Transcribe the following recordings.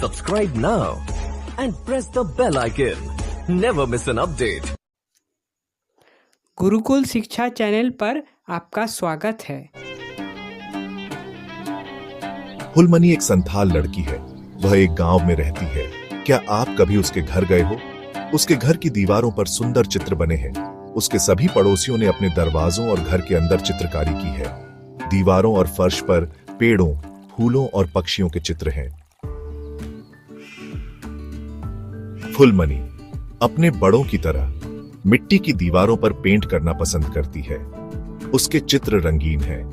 Subscribe now and press the bell icon. Never miss an update. Gurukul शिक्षा channel पर आपका स्वागत है। फुलमनी एक संथाल लड़की है। वह एक गांव में रहती है। क्या आप कभी उसके घर गए हो? उसके घर की दीवारों पर सुंदर चित्र बने हैं। उसके सभी पड़ोसियों ने अपने दरवाजों और घर के अंदर चित्रकारी की है। दीवारों और फर्श पर पेड़ों, फूलों और पक्षियों के चित्र हैं। फुलमनी अपने बड़ों की तरह मिट्टी की दीवारों पर पेंट करना पसंद करती है। उसके चित्र रंगीन हैं।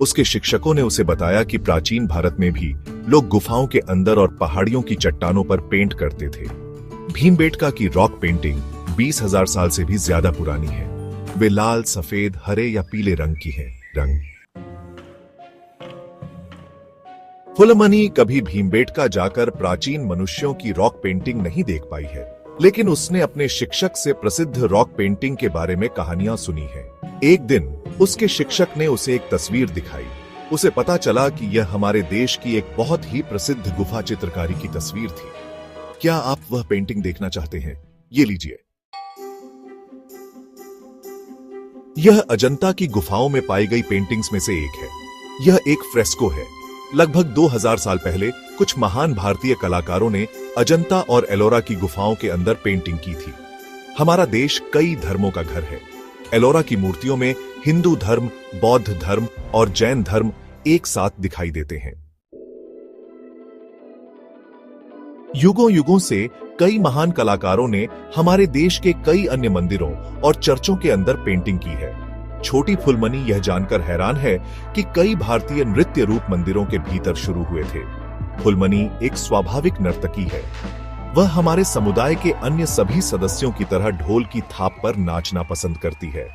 उसके शिक्षकों ने उसे बताया कि प्राचीन भारत में भी लोग गुफाओं के अंदर और पहाड़ियों की चट्टानों पर पेंट करते थे। भीमबेटका की रॉक पेंटिंग 20,000 साल से भी ज्यादा पुरानी है। वे लाल, सफेद, हरे या पीले रंग की है। फुलमनी कभी भीमबेटका जाकर प्राचीन मनुष्यों की रॉक पेंटिंग नहीं देख पाई है, लेकिन उसने अपने शिक्षक से प्रसिद्ध रॉक पेंटिंग के बारे में कहानियां सुनी है। एक दिन उसके शिक्षक ने उसे एक तस्वीर दिखाई। उसे पता चला कि यह हमारे देश की एक बहुत ही प्रसिद्ध गुफा चित्रकारी की तस्वीर थी। क्या आप वह पेंटिंग देखना चाहते हैं? ये लीजिए। यह अजंता की गुफाओं में पाई गई पेंटिंग्स में से एक है। यह एक फ्रेस्को है। लगभग 2000 साल पहले कुछ महान भारतीय कलाकारों ने अजंता और एलोरा की गुफाओं के अंदर पेंटिंग की थी। हमारा देश कई धर्मों का घर है। एलोरा की मूर्तियों में हिंदू धर्म, बौद्ध धर्म और जैन धर्म एक साथ दिखाई देते हैं। युगों युगों से कई महान कलाकारों ने हमारे देश के कई अन्य मंदिरों और चर्चों के अंदर पेंटिंग की है। छोटी फुलमनी यह जानकर हैरान है कि कई भारतीय नृत्य रूप मंदिरों के भीतर शुरू हुए थे। फुलमनी एक स्वाभाविक नर्तकी है। वह हमारे समुदाय के अन्य सभी सदस्यों की तरह ढोल की थाप पर नाचना पसंद करती है।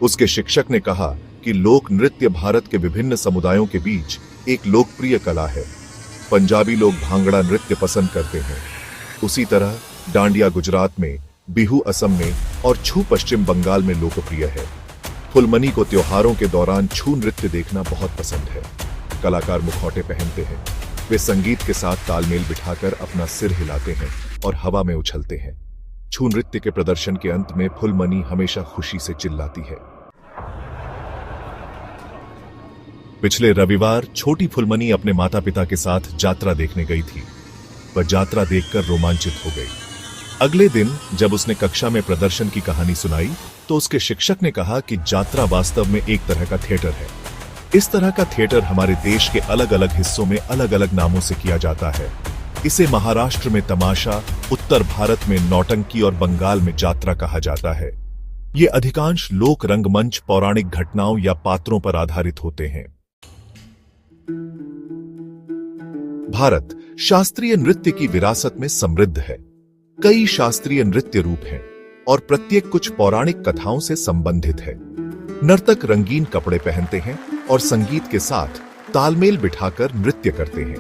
उसके शिक्षक ने कहा कि लोक नृत्य भारत के विभिन्न समुदायों के बीच एक लोकप्रिय कला है। पंजाबी लोग भांगड़ा नृत्य पसंद करते हैं। उसी तरह डांडिया गुजरात में, बिहू असम में और छू पश्चिम बंगाल में लोकप्रिय है। फुलमनी को त्योहारों के दौरान छू नृत्य देखना बहुत पसंद है। कलाकार मुखौटे पहनते हैं। वे संगीत के साथ तालमेल बिठाकर अपना सिर हिलाते हैं और हवा में उछलते हैं। छू नृत्य के प्रदर्शन के अंत में फुलमनी हमेशा खुशी से चिल्लाती है। पिछले रविवार छोटी फुलमनी अपने माता पिता के साथ यात्रा देखने गई थी। वह यात्रा देखकर रोमांचित हो गई। अगले दिन जब उसने कक्षा में प्रदर्शन की कहानी सुनाई तो उसके शिक्षक ने कहा कि यात्रा वास्तव में एक तरह का थिएटर है। इस तरह का थिएटर हमारे देश के अलग अलग हिस्सों में अलग अलग नामों से किया जाता है। इसे महाराष्ट्र में तमाशा, उत्तर भारत में नौटंकी और बंगाल में यात्रा कहा जाता है। ये अधिकांश लोक रंगमंच पौराणिक घटनाओं या पात्रों पर आधारित होते हैं। भारत शास्त्रीय नृत्य की विरासत में समृद्ध है। कई शास्त्रीय नृत्य रूप हैं और प्रत्येक कुछ पौराणिक कथाओं से संबंधित है। नर्तक रंगीन कपड़े पहनते हैं और संगीत के साथ तालमेल बिठाकर नृत्य करते हैं।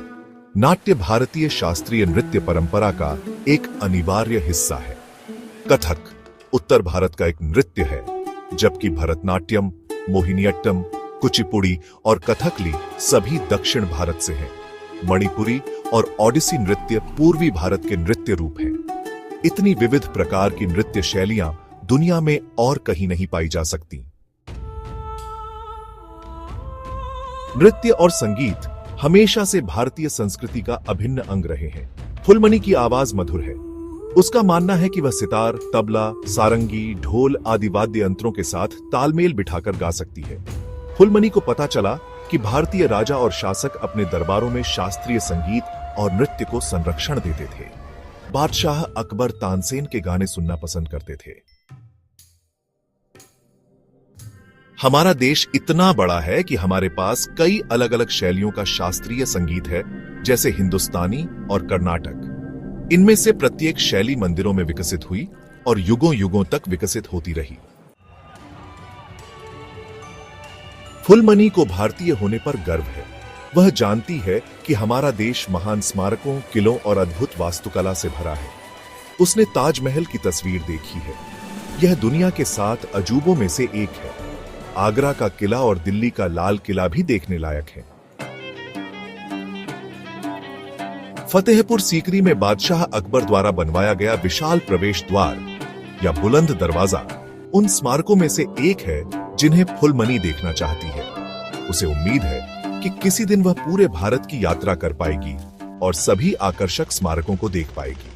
नाट्य भारतीय शास्त्रीय नृत्य परंपरा का एक अनिवार्य हिस्सा है। कथक उत्तर भारत का एक नृत्य है, जबकि भरतनाट्यम, मोहिनीअट्टम, कुचिपुड़ी और कथकली सभी दक्षिण भारत से हैं। मणिपुरी और ओडिसी नृत्य पूर्वी भारत के नृत्य रूप हैं। इतनी विविध प्रकार की नृत्य शैलियां दुनिया में और कहीं नहीं पाई जा सकती। नृत्य और संगीत हमेशा से भारतीय संस्कृति का अभिन्न अंग रहे हैं। फुलमनी की आवाज मधुर है। उसका मानना है कि वह सितार, तबला, सारंगी, ढोल आदि वाद्य यंत्रों के साथ तालमेल बिठाकर गा सकती है। फुलमनी को पता चला कि भारतीय राजा और शासक अपने दरबारों में शास्त्रीय संगीत और नृत्य को संरक्षण देते थे। बादशाह अकबर तानसेन के गाने सुनना पसंद करते थे। हमारा देश इतना बड़ा है कि हमारे पास कई अलग अलग शैलियों का शास्त्रीय संगीत है, जैसे हिंदुस्तानी और कर्नाटक। इनमें से प्रत्येक शैली मंदिरों में विकसित हुई और युगों युगों तक विकसित होती रही। फुलमनी को भारतीय होने पर गर्व है। वह जानती है कि हमारा देश महान स्मारकों, किलों और अद्भुत वास्तुकला से भरा है। उसने ताजमहल की तस्वीर देखी है। यह दुनिया के 7 अजूबों में से एक है। आगरा का किला और दिल्ली का लाल किला भी देखने लायक है। फतेहपुर सीकरी में बादशाह अकबर द्वारा बनवाया गया विशाल प्रवेश द्वार या बुलंद दरवाजा उन स्मारकों में से एक है जिन्हें फुलमनी देखना चाहती है। उसे उम्मीद है कि किसी दिन वह पूरे भारत की यात्रा कर पाएगी और सभी आकर्षक स्मारकों को देख पाएगी।